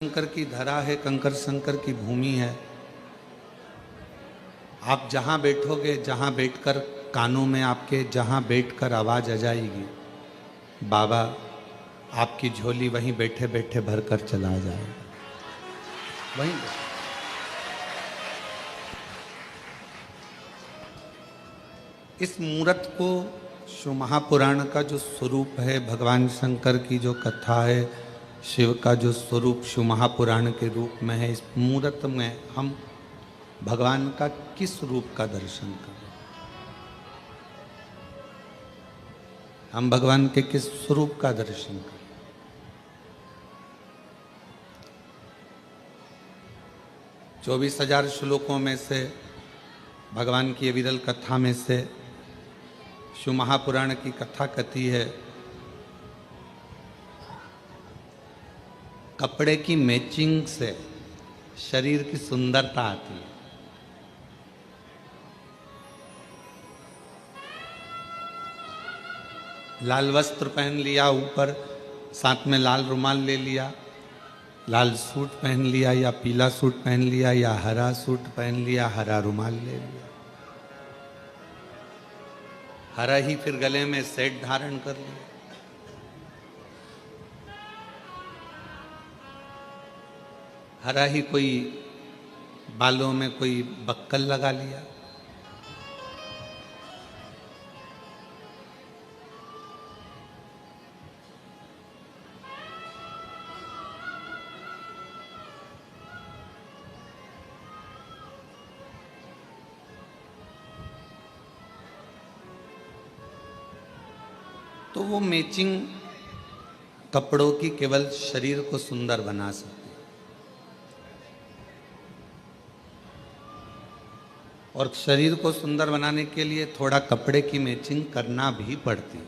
शंकर की धरा है, कंकर शंकर की भूमि है। आप जहाँ बैठोगे, जहाँ बैठकर कानों में आपके जहाँ बैठकर आवाज़ आ जाएगी, बाबा आपकी झोली वहीं बैठे बैठे भर कर चला जाएगा। वहीं इस मूर्त को शिव महापुराण का जो स्वरूप है, भगवान शंकर की जो कथा है, शिव का जो स्वरूप शिव महापुराण के रूप में है, इस मूर्त में हम भगवान का किस रूप का दर्शन करें? हम भगवान के किस स्वरूप का दर्शन करें? चौबीस 24,000 श्लोकों में से, भगवान की विरल कथा में से शिव महापुराण की कथा कथी है, कपड़े की मैचिंग से शरीर की सुंदरता आती है। लाल वस्त्र पहन लिया ऊपर, साथ में लाल रुमाल ले लिया, लाल सूट पहन लिया या पीला सूट पहन लिया या हरा सूट पहन लिया, हरा रुमाल ले लिया, हरा ही फिर गले में सेट धारण कर लिया, हरा ही कोई बालों में कोई बक्कल लगा लिया। तो वो मैचिंग कपड़ों की केवल शरीर को सुंदर बना सकती है, और शरीर को सुंदर बनाने के लिए थोड़ा कपड़े की मैचिंग करना भी पड़ती है।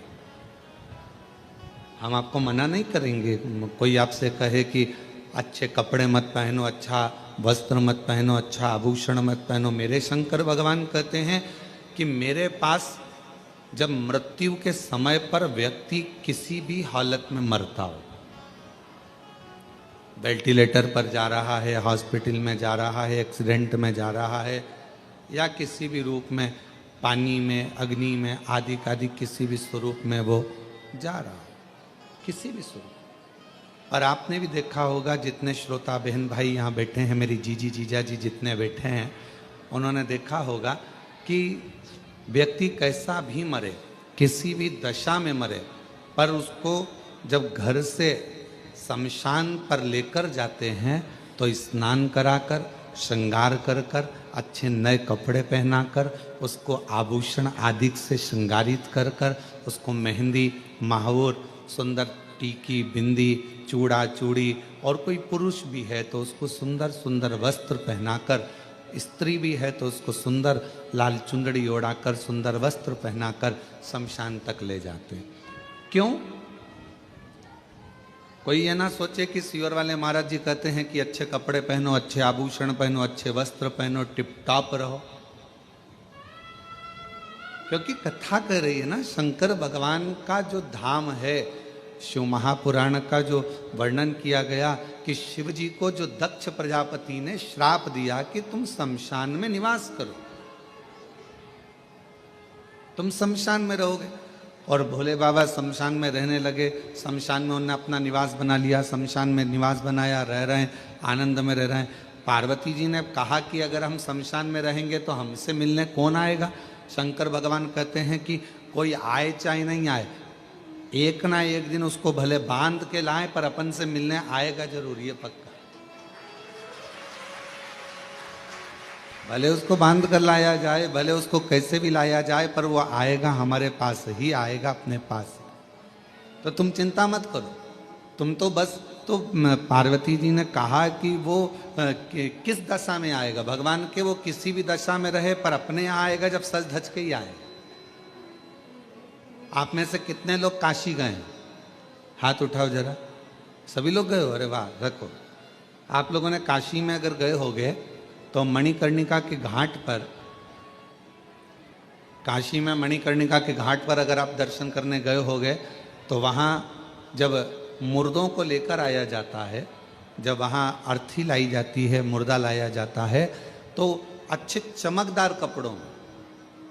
हम आपको मना नहीं करेंगे, कोई आपसे कहे कि अच्छे कपड़े मत पहनो, अच्छा वस्त्र मत पहनो, अच्छा आभूषण मत पहनो। मेरे शंकर भगवान कहते हैं कि मेरे पास जब मृत्यु के समय पर व्यक्ति किसी भी हालत में मरता हो, वेंटिलेटर पर जा रहा है, हॉस्पिटल में जा रहा है, एक्सीडेंट में जा रहा है, या किसी भी रूप में पानी में, अग्नि में, आदि आदि किसी भी स्वरूप में वो जा रहा है, किसी भी स्वरूप। और आपने भी देखा होगा, जितने श्रोता बहन भाई यहाँ बैठे हैं, मेरी जीजी जीजा जी जितने बैठे हैं, उन्होंने देखा होगा कि व्यक्ति कैसा भी मरे, किसी भी दशा में मरे, पर उसको जब घर से शमशान पर लेकर जाते हैं तो स्नान कराकर, श्रृंगार कर कर, अच्छे नए कपड़े पहनाकर, उसको आभूषण आदि से श्रृंगारित कर कर, उसको मेहंदी, महावर, सुंदर टीकी, बिंदी, चूड़ा चूड़ी, और कोई पुरुष भी है तो उसको सुंदर सुंदर वस्त्र पहनाकर, स्त्री भी है तो उसको सुंदर लाल चुंदड़ी ओढ़ाकर, सुंदर वस्त्र पहनाकर शमशान तक ले जाते हैं। क्यों? कोई ये ना सोचे कि सीवर वाले महाराज जी कहते हैं कि अच्छे कपड़े पहनो, अच्छे आभूषण पहनो, अच्छे वस्त्र पहनो, टिप टॉप रहो। क्योंकि कथा कर रही है ना, शंकर भगवान का जो धाम है, शिव महापुराण का जो वर्णन किया गया कि शिव जी को जो दक्ष प्रजापति ने श्राप दिया कि तुम शमशान में निवास करो, तुम शमशान में रहोगे, और भोले बाबा शमशान में रहने लगे। शमशान में उन्होंने अपना निवास बना लिया, शमशान में निवास बनाया, रह रहे हैं, आनंद में रह रहे हैं। पार्वती जी ने कहा कि अगर हम शमशान में रहेंगे तो हमसे मिलने कौन आएगा? शंकर भगवान कहते हैं कि कोई आए चाहे नहीं आए, एक ना एक दिन उसको भले बांध के लाए, पर अपन से मिलने आएगा जरूर, ये पक्का। भले उसको बांध कर लाया जाए, भले उसको कैसे भी लाया जाए, पर वो आएगा, हमारे पास ही आएगा, अपने पास। तो तुम चिंता मत करो, तुम तो बस, तो पार्वती जी ने कहा कि वो किस दशा में आएगा, भगवान के वो किसी भी दशा में रहे, पर अपने यहाँ आएगा जब सज धज के ही आएगा। आप में से कितने लोग काशी गए? हाथ उठाओ जरा। सभी लोग गए हो? अरे वाह, रखो। आप लोगों ने काशी में अगर गए होगे तो मणिकर्णिका के घाट पर, काशी में मणिकर्णिका के घाट पर अगर आप दर्शन करने गए होगे तो वहाँ जब मुर्दों को लेकर आया जाता है, जब वहाँ अर्थी लाई जाती है, मुर्दा लाया जाता है, तो अच्छे चमकदार कपड़ों में,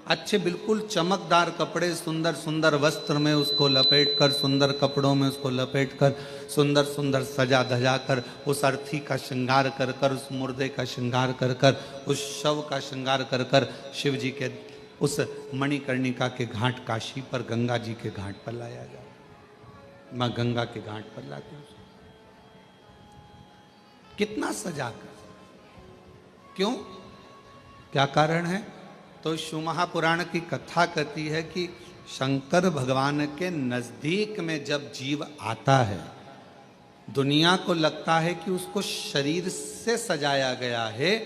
अच्छे बिल्कुल चमकदार कपड़े, सुंदर सुंदर वस्त्र में उसको लपेट कर, सुंदर कपड़ों में उसको लपेट कर, सुंदर सुंदर सजा धजा कर, उस अर्थी का श्रृंगार कर कर, उस मुर्दे का श्रृंगार कर कर, उस शव का श्रृंगार कर कर शिव जी के उस मणिकर्णिका के घाट काशी पर, गंगा जी के घाट पर लाया जाए। माँ गंगा के घाट पर लाते हैं। कितना सजा कर, क्यों, क्या कारण है? तो शिव महापुराण की कथा कहती है कि शंकर भगवान के नजदीक में जब जीव आता है, दुनिया को लगता है कि उसको शरीर से सजाया गया है,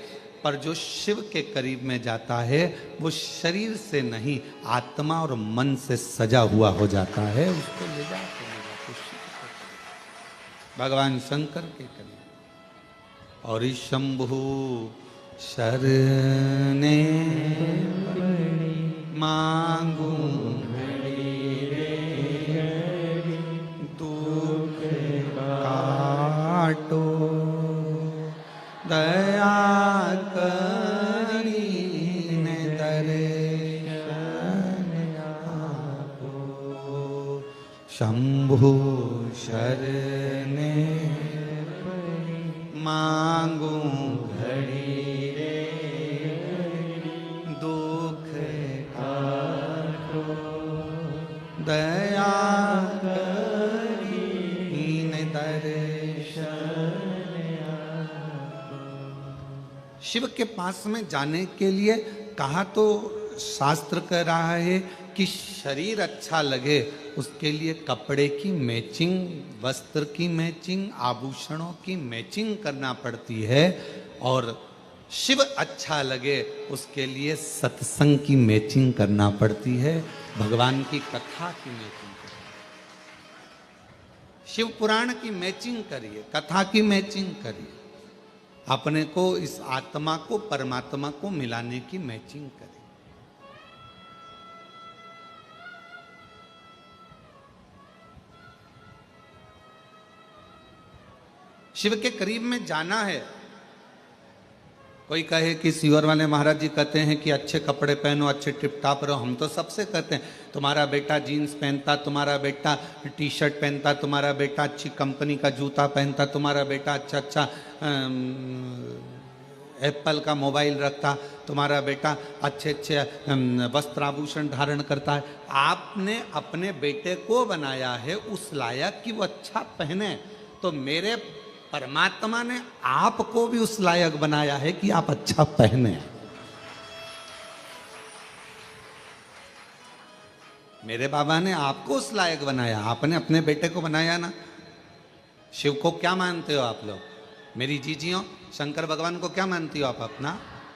पर जो शिव के करीब में जाता है वो शरीर से नहीं, आत्मा और मन से सजा हुआ हो जाता है। उसको ले जाते भगवान शंकर के करीब। और शंभु शरणे मांगू दुख काटो, दया करीने दर्शन आपो। शंभु शरणे मांगू घड़ी रे, दुख काटो, दया करीने दर्शन आपो। शिव के पास में जाने के लिए कहा तो शास्त्र कह रहा है कि शरीर अच्छा लगे उसके लिए कपड़े की मैचिंग, वस्त्र की मैचिंग, आभूषणों की मैचिंग करना पड़ती है। और शिव अच्छा लगे उसके लिए सत्संग की मैचिंग करना पड़ती है, भगवान की कथा की मैचिंग करिए, शिव पुराण की मैचिंग करिए, कथा की मैचिंग करिए, अपने को, इस आत्मा को परमात्मा को मिलाने की मैचिंग करिए। शिव के करीब में जाना है। कोई कहे कि सीवर वाले महाराज जी कहते हैं कि अच्छे कपड़े पहनो, अच्छे टिप टाप रहो। हम तो सबसे कहते हैं, तुम्हारा बेटा जीन्स पहनता, तुम्हारा बेटा टी शर्ट पहनता, तुम्हारा बेटा अच्छी कंपनी का जूता पहनता, तुम्हारा बेटा अच्छा अच्छा एप्पल का मोबाइल रखता, तुम्हारा बेटा अच्छे अच्छे वस्त्र आभूषण धारण करता है। आपने अपने बेटे को बनाया है उस लायक कि वो अच्छा पहने, तो मेरे परमात्मा ने आपको भी उस लायक बनाया है कि आप अच्छा पहने। मेरे बाबा ने आपको उस लायक बनाया, आपने अपने बेटे को बनाया ना। शिव को क्या मानते हो आप लोग? मेरी जीजियों, शंकर भगवान को क्या मानती हो आप?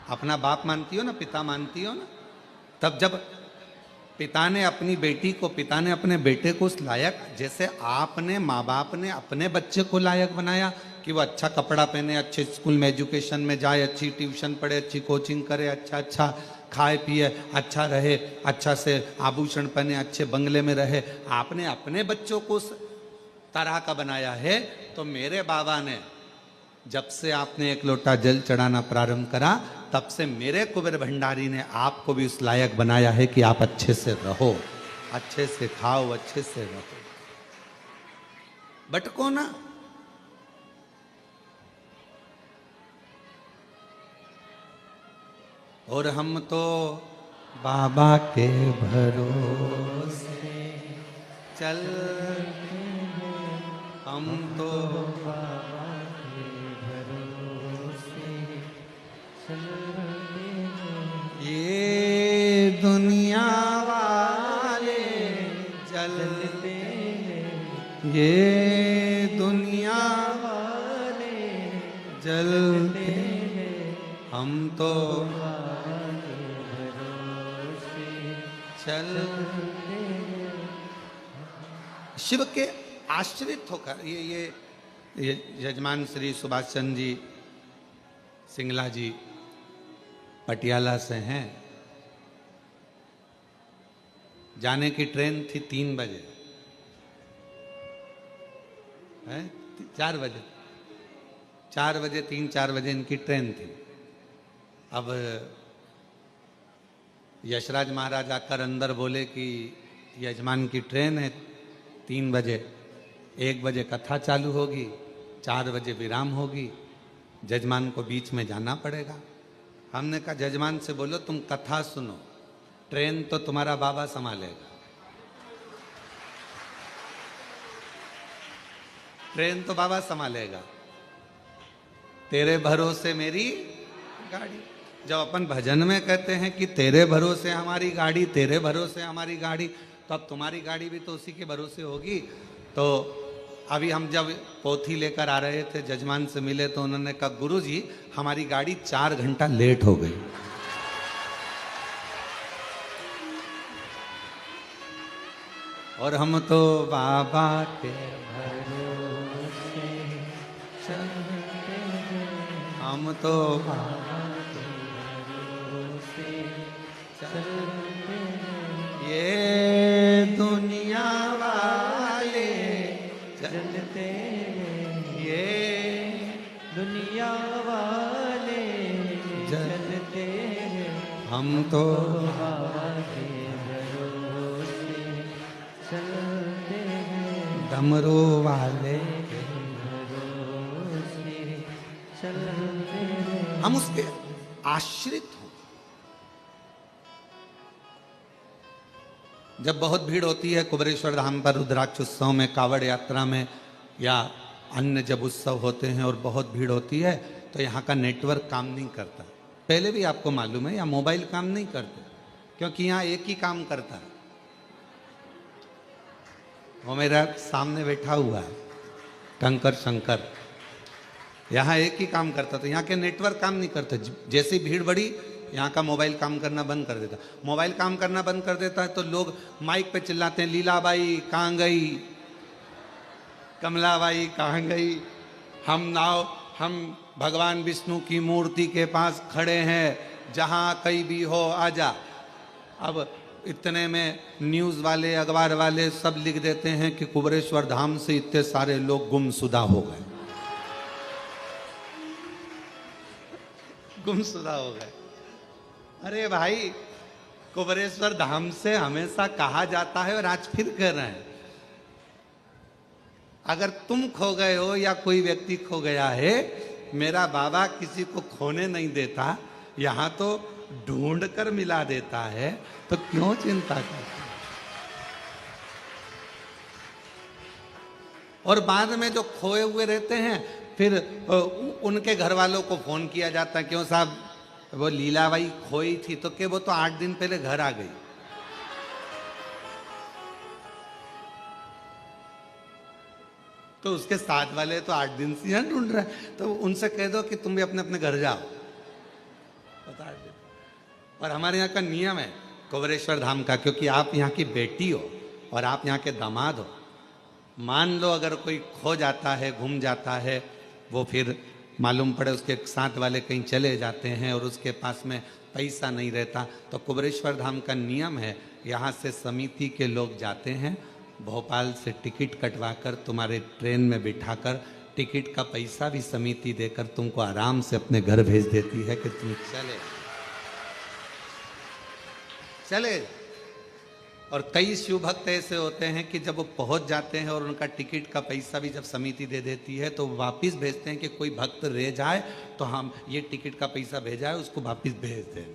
अपना बाप मानती हो ना, पिता मानती हो ना। तब जब पिता ने अपनी बेटी को, पिता ने अपने बेटे को उस लायक, जैसे आपने, माँ बाप ने अपने बच्चे को लायक बनाया कि वो अच्छा कपड़ा पहने, अच्छे स्कूल में एजुकेशन में जाए, अच्छी ट्यूशन पढ़े, अच्छी कोचिंग करे, अच्छा अच्छा खाए पिए, अच्छा रहे, अच्छा से आभूषण पहने, अच्छे बंगले में रहे। आपने अपने बच्चों को उस तरह का बनाया है। तो मेरे बाबा ने, जब से आपने एक लोटा जल चढ़ाना प्रारंभ करा, तब से मेरे कुबेर भंडारी ने आपको भी उस लायक बनाया है कि आप अच्छे से रहो, अच्छे से खाओ, अच्छे से रहो, भटको ना। और हम तो बाबा के भरोसे चल, हम तो बाबा के भरोसे चल, ये दुनिया वाले जलते, ये दुनिया वाले जलते, हम तो चल। शिव के आश्रित होकर ये यजमान श्री सुभाष चंद्र जी सिंगला जी पटियाला से हैं। जाने की ट्रेन थी 3 बजे, है 4 बजे, 4 बजे 3-4 बजे इनकी ट्रेन थी। अब यशराज महाराज आकर अंदर बोले कि यजमान की ट्रेन है 3 बजे, 1 बजे कथा चालू होगी, 4 बजे विराम होगी, जजमान को बीच में जाना पड़ेगा। हमने कहा जजमान से बोलो तुम कथा सुनो, ट्रेन तो तुम्हारा बाबा संभालेगा, ट्रेन तो बाबा संभालेगा, तेरे भरोसे मेरी गाड़ी। जब अपन भजन में कहते हैं कि तेरे भरोसे हमारी गाड़ी, तेरे भरोसे हमारी गाड़ी, तो अब तुम्हारी गाड़ी भी तो उसी के भरोसे होगी। तो अभी हम जब पोथी लेकर आ रहे थे, जजमान से मिले तो उन्होंने कहा गुरुजी हमारी गाड़ी 4 घंटा लेट हो गई। और हम तो बाबा के भरोसे चलते हैं, हम तो बाबा के भरोसे चलते हैं, ये दुनिया वाले चलते हैं, ये दुनिया वाले चलते हैं, हम तो बाबा के भरोसे चलते हैं, डमरू वाले के भरोसे चलते हैं, हम उसके आश्रित हो। जब बहुत भीड़ होती है कुबेरेश्वर धाम पर रुद्राक्ष उत्सव में, कावड़ यात्रा में, या अन्य जब उत्सव होते हैं और बहुत भीड़ होती है, तो यहाँ का नेटवर्क काम नहीं करता। पहले भी आपको मालूम है, या मोबाइल काम नहीं करते, क्योंकि यहाँ एक ही काम करता है। वो मेरा सामने बैठा हुआ है कंकर शंकर, यहाँ एक ही काम करता, तो यहाँ के नेटवर्क काम नहीं करते। जैसी भीड़ बढ़ी यहाँ का मोबाइल काम करना बंद कर देता। मोबाइल काम करना बंद कर देता है तो लोग माइक पे चिल्लाते हैं, लीलाबाई कहाँ गई, कमलाबाई कहाँ गई, हम भगवान विष्णु की मूर्ति के पास खड़े हैं, जहाँ कहीं भी हो आजा। अब इतने में न्यूज़ वाले, अखबार वाले सब लिख देते हैं कि कुबेरेश्वर धाम से इतने सारे लोग गुमशुदा हो गए, गुमशुदा हो गए। अरे भाई, कुबेरेश्वर धाम से हमेशा कहा जाता है और आज फिर कह रहे हैं, अगर तुम खो गए हो या कोई व्यक्ति खो गया है, मेरा बाबा किसी को खोने नहीं देता, यहाँ तो ढूंढ कर मिला देता है, तो क्यों चिंता करते। और बाद में जो खोए हुए रहते हैं, फिर उनके घर वालों को फोन किया जाता है, क्यों साहब वो लीलाबाई खोई थी, तो क्या वो तो 8 दिन पहले घर आ गई। तो उसके साथ वाले तो 8 दिन से यहाँ ढूंढ रहे हैं, तो उनसे कह दो कि तुम भी अपने अपने घर जाओ, बता दे। और हमारे यहाँ का नियम है कुबेरेश्वर धाम का, क्योंकि आप यहाँ की बेटी हो और आप यहाँ के दामाद हो। मान लो अगर कोई खो जाता है, गुम जाता है, वो फिर मालूम पड़े उसके साथ वाले कहीं चले जाते हैं और उसके पास में पैसा नहीं रहता, तो कुबेरेश्वर धाम का नियम है, यहाँ से समिति के लोग जाते हैं, भोपाल से टिकट कटवाकर तुम्हारे ट्रेन में बिठाकर, टिकट का पैसा भी समिति देकर तुमको आराम से अपने घर भेज देती है कि तुम चले। और कई शिव भक्त ऐसे होते हैं कि जब वो पहुंच जाते हैं और उनका टिकट का पैसा भी जब समिति दे देती है, तो वापस भेजते हैं कि कोई भक्त रह जाए तो हम ये टिकट का पैसा भेजा है उसको वापस भेज दें।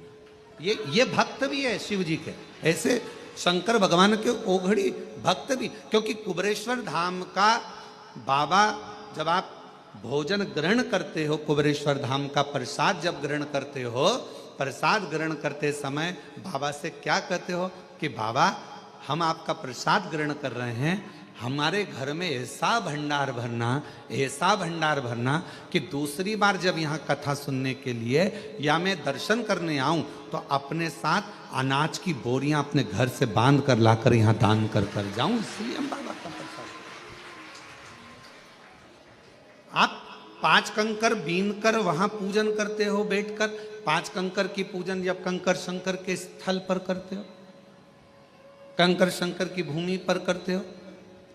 ये भक्त भी है शिव जी के, ऐसे शंकर भगवान के ओघड़ी भक्त भी। क्योंकि कुबेरेश्वर धाम का बाबा, जब आप भोजन ग्रहण करते हो, कुबेरेश्वर धाम का प्रसाद जब ग्रहण करते हो, प्रसाद ग्रहण करते समय बाबा से क्या कहते हो कि बाबा हम आपका प्रसाद ग्रहण कर रहे हैं, हमारे घर में ऐसा भंडार भरना, ऐसा भंडार भरना कि दूसरी बार जब यहाँ कथा सुनने के लिए या मैं दर्शन करने आऊं तो अपने साथ अनाज की बोरियां अपने घर से बांध कर लाकर यहाँ दान कर जाऊं। इसलिए हम बाबा का प्रसाद। आप 5 कंकर बीन कर वहां पूजन करते हो बैठकर, 5 कंकर की पूजन जब कंकर शंकर के स्थल पर करते हो, कंकर शंकर की भूमि पर करते हो,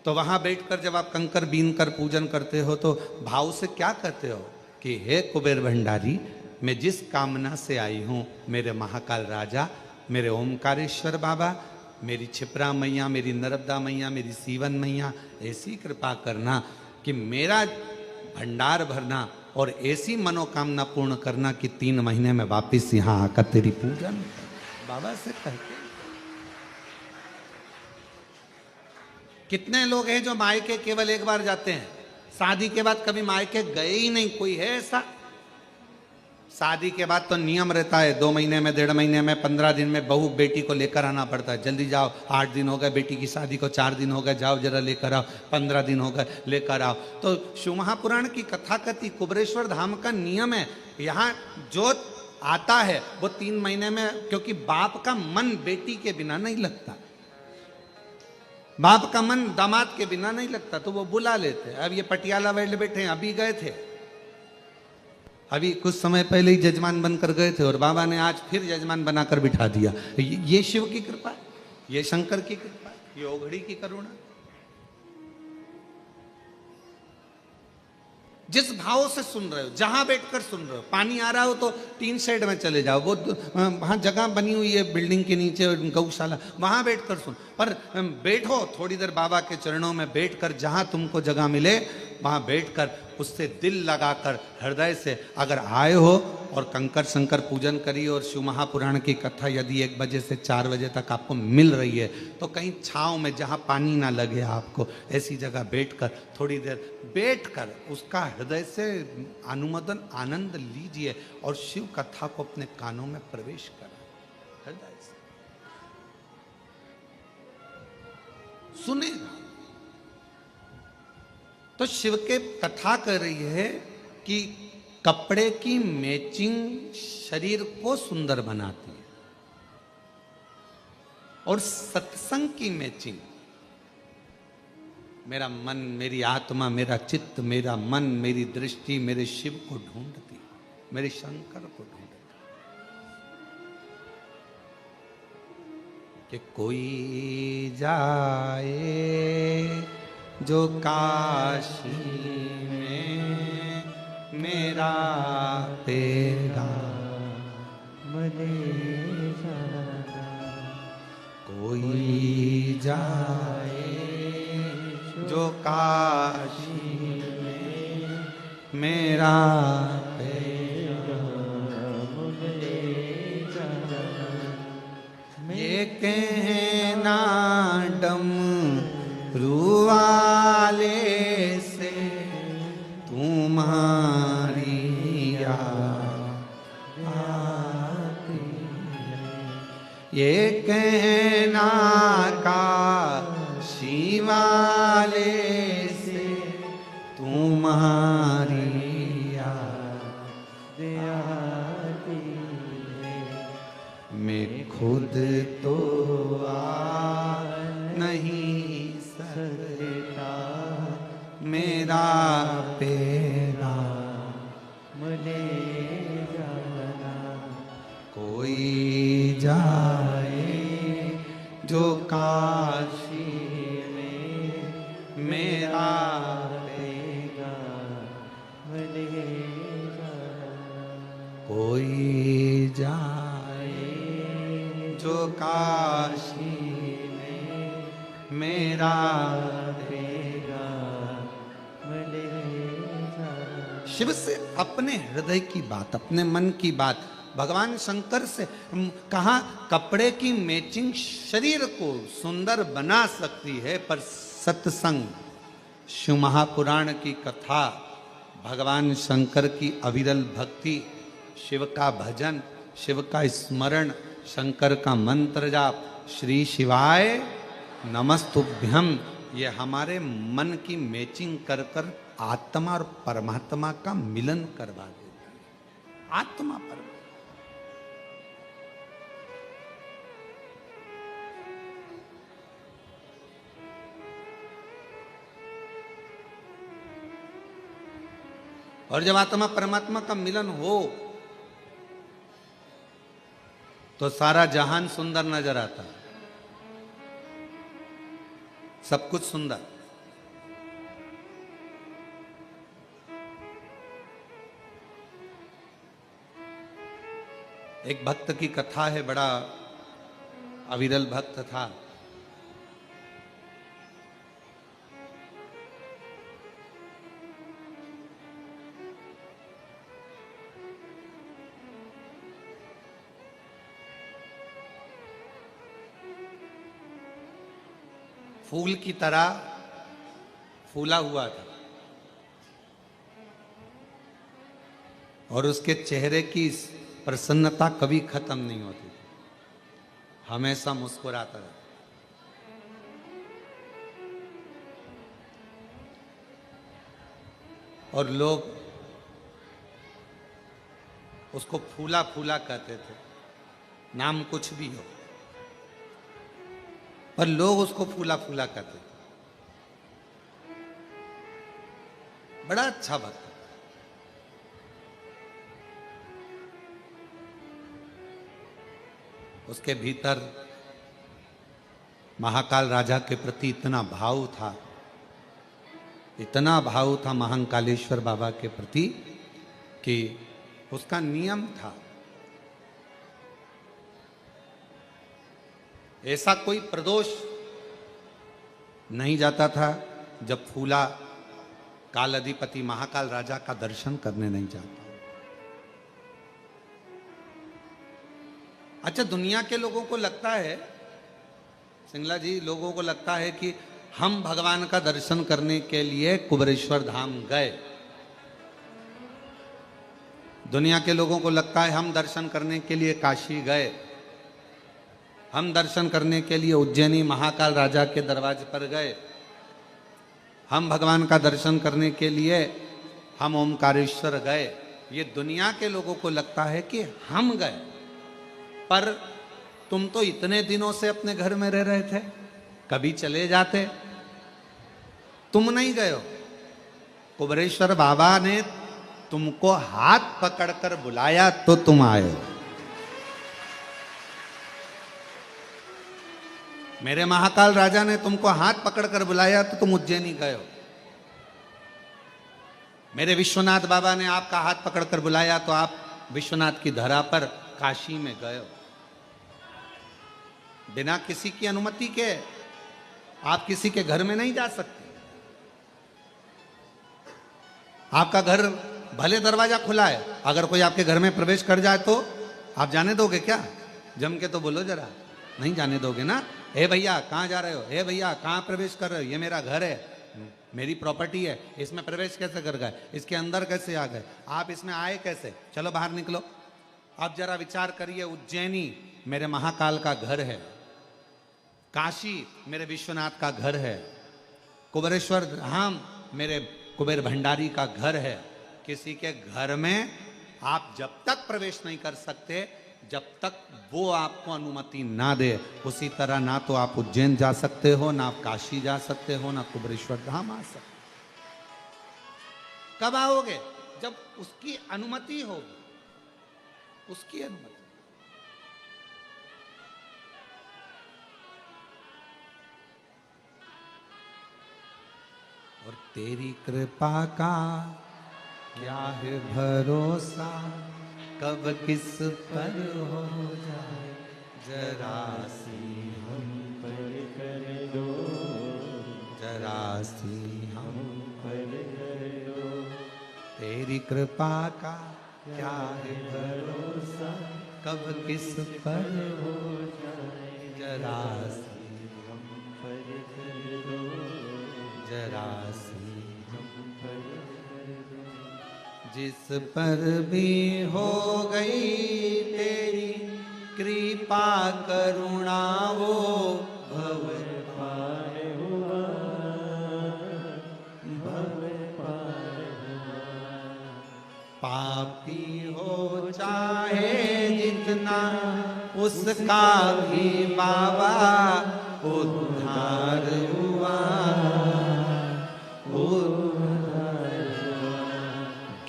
तो वहां बैठकर जब आप कंकर बीन कर पूजन करते हो तो भाव से क्या कहते हो कि हे कुबेर भंडारी, मैं जिस कामना से आई हूँ, मेरे महाकाल राजा, मेरे ओमकारेश्वर बाबा, मेरी छिपरा मैया, मेरी नर्मदा मैया, मेरी सीवन मैया, ऐसी कृपा करना कि मेरा भंडार भरना और ऐसी मनोकामना पूर्ण करना कि 3 महीने में वापिस यहाँ आकर तेरी पूजन बाबा से कहते। कितने लोग हैं जो मायके केवल एक बार जाते हैं, शादी के बाद कभी मायके गए ही नहीं? कोई है ऐसा? शादी के बाद तो नियम रहता है, 2 महीने में, 1.5 महीने में, 15 दिन में बहू बेटी को लेकर आना पड़ता है। जल्दी जाओ, 8 दिन हो गए बेटी की शादी को, 4 दिन हो गए, जाओ जरा लेकर आओ, 15 दिन हो गए लेकर आओ। तो शिव महापुराण की कथा कथी कुबरेश्वर धाम का नियम है, यहाँ जो आता है वो 3 महीने में, क्योंकि बाप का मन बेटी के बिना नहीं लगता, बाप का मन दामाद के बिना नहीं लगता, तो वो बुला लेते। अब ये पटियाला वाले बैठे हैं, अभी गए थे, अभी कुछ समय पहले ही जजमान बनकर गए थे और बाबा ने आज फिर जजमान बनाकर बिठा दिया। ये शिव की कृपा, ये शंकर की कृपा, ये ओघड़ी की करुणा। जिस भाव से सुन रहे हो, जहां बैठकर सुन रहे हो, पानी आ रहा हो तो 3 शेड में चले जाओ, वो वहां जगह बनी हुई है बिल्डिंग के नीचे गौशाला, वहां बैठकर सुन, पर बैठो थोड़ी देर बाबा के चरणों में बैठकर, जहां तुमको जगह मिले वहां बैठकर उससे दिल लगाकर हृदय से अगर आए हो और कंकर शंकर पूजन करिए और शिव महापुराण की कथा यदि 1 बजे से 4 बजे तक आपको मिल रही है तो कहीं छांव में जहां पानी ना लगे आपको, ऐसी जगह बैठकर थोड़ी देर बैठकर उसका हृदय से अनुमोदन आनंद लीजिए और शिव कथा को अपने कानों में प्रवेश करें, हृदय से सुनेगा। तो शिव के कथा कर रही है कि कपड़े की मैचिंग शरीर को सुंदर बनाती है और सत्संग की मैचिंग मेरा मन, मेरी आत्मा, मेरा चित्त, मेरा मन, मेरी दृष्टि मेरे शिव को ढूंढती, मेरे शंकर को ढूंढती। कि कोई जाए जो काशी में मेरा पैगाम ले जाना, कोई जाए जो काशी में मेरा पैगाम ले जाना, ये कहना डमरुवाले से तुम्हारी याद आती है, ये कहना काशी वाले से तुम्हारी याद आती है, मैं खुद तो आ नहीं सकता, मेरा पैगाम ले जाना, कोई जाए जो काशी में मेरा पैगाम ले जाना, कोई जाए जो काशी में मेरा पैगाम ले जाना। शिव से अपने हृदय की बात, अपने मन की बात भगवान शंकर से कहा, कपड़े की मैचिंग शरीर को सुंदर बना सकती है, पर सत्संग, शिव महापुराण की कथा, भगवान शंकर की अविरल भक्ति, शिव का भजन, शिव का स्मरण, शंकर का मंत्र जाप, श्री शिवाय नमस्तुभ्यम, ये हमारे मन की मैचिंग कर कर आत्मा और परमात्मा का मिलन करवा देता है। आत्मा परमात्मा, और जब आत्मा परमात्मा का मिलन हो तो सारा जहान सुंदर नजर आता है, सब कुछ सुंदर। एक भक्त की कथा है, बड़ा अविरल भक्त था। फूल की तरह फूला हुआ था और उसके चेहरे की प्रसन्नता कभी खत्म नहीं होती थी, हमेशा मुस्कुराता रहता। और लोग उसको फूला फूला कहते थे, नाम कुछ भी हो, पर लोग उसको फूला फूला कहते थे। बड़ा अच्छा भक्त। उसके भीतर महाकाल राजा के प्रति इतना भाव था, इतना भाव था महाकालेश्वर बाबा के प्रति कि उसका नियम था, ऐसा कोई प्रदोष नहीं जाता था जब फूला काल अधिपति महाकाल राजा का दर्शन करने नहीं जाता। अच्छा, दुनिया के लोगों को लगता है, सिंगला जी, लोगों को लगता है कि हम भगवान का दर्शन करने के लिए कुबेरेश्वर धाम गए। दुनिया के लोगों को लगता है हम दर्शन करने के लिए काशी गए, हम दर्शन करने के लिए उज्जैनी महाकाल राजा के दरवाजे पर गए, हम भगवान का दर्शन करने के लिए हम ओमकारेश्वर गए। ये दुनिया के लोगों को लगता है कि हम गए, पर तुम तो इतने दिनों से अपने घर में रह रहे थे, कभी चले जाते, तुम नहीं गए हो। कुबेरेश्वर बाबा ने तुमको हाथ पकड़कर बुलाया तो तुम आए हो। मेरे महाकाल राजा ने तुमको हाथ पकड़कर बुलाया तो तुम उज्जैनी गए हो। मेरे विश्वनाथ बाबा ने आपका हाथ पकड़कर बुलाया तो आप विश्वनाथ की धरा पर काशी में गए हो। बिना किसी की अनुमति के आप किसी के घर में नहीं जा सकते। आपका घर भले दरवाजा खुला है, अगर कोई आपके घर में प्रवेश कर जाए तो आप जाने दोगे क्या? जम के तो बोलो जरा, नहीं जाने दोगे ना। हे भैया कहाँ जा रहे हो? हे भैया कहाँ प्रवेश कर रहे हो? ये मेरा घर है, मेरी प्रॉपर्टी है, इसमें प्रवेश कैसे कर गए? इसके अंदर कैसे आ गए? आप इसमें आए कैसे? चलो बाहर निकलो। आप जरा विचार करिए, उज्जैनी मेरे महाकाल का घर है, काशी मेरे विश्वनाथ का घर है, कुबेरेश्वर धाम मेरे कुबेर भंडारी का घर है। किसी के घर में आप जब तक प्रवेश नहीं कर सकते जब तक वो आपको अनुमति ना दे। उसी तरह ना तो आप उज्जैन जा सकते हो, ना आप काशी जा सकते हो, ना कुबेरेश्वर धाम आ सकते। कब आओगे? जब उसकी अनुमति होगी, उसकी अनुमति। और तेरी कृपा का क्या है भरोसा, कब किस पर हो जाए जरा सी हम पर कर दो, जरा सी हम पर कर दो। तेरी कृपा का क्या है भरोसा, कब किस पर हो जाए जरा सी हम पर कर दो, जरा सी हम पर कर दो। जिस पर भी हो गई तेरी कृपा करुणा, वो भव पार हुआ, भव पार हुआ। पापी हो चाहे जितना उसका भी बाबा उद्धार हुआ,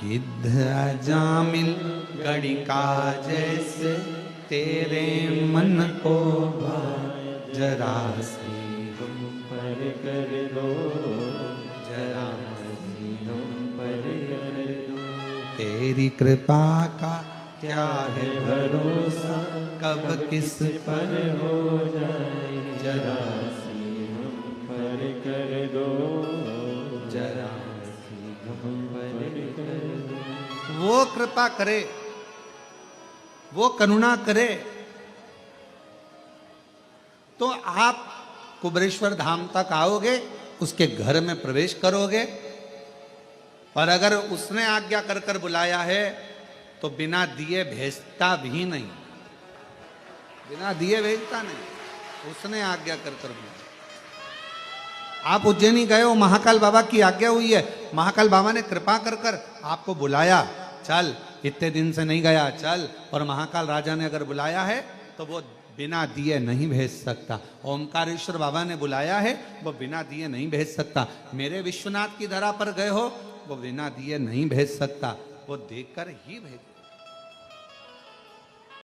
गिद्ध अजामिल गड़िका जैसे तेरे मन को भाए जरा सी हम पर कर दो, जरा सी हम पर कर दो। तेरी कृपा का क्या है भरोसा कब किस पर हो जाए, जरा सी हम पर कर दो, जरा सी हम पर कर दो। वो कृपा करे, वो करुणा करे तो आप कुबेरेश्वर धाम तक आओगे, उसके घर में प्रवेश करोगे। और अगर उसने आज्ञा कर कर बुलाया है तो बिना दिए भेजता भी नहीं, बिना दिए भेजता नहीं, उसने आज्ञा कर कर बुलाया। आप उज्जैनी गए हो, महाकाल बाबा की आज्ञा हुई है, महाकाल बाबा ने कृपा कर कर आपको बुलाया, चल इतने दिन से नहीं गया चल, और महाकाल राजा ने अगर बुलाया है तो वो बिना दिए नहीं भेज सकता। ओमकारेश्वर बाबा ने बुलाया है, वो बिना दिए नहीं भेज सकता। मेरे विश्वनाथ की धरा पर गए हो, वो बिना दिए नहीं भेज सकता, वो देखकर ही भेज।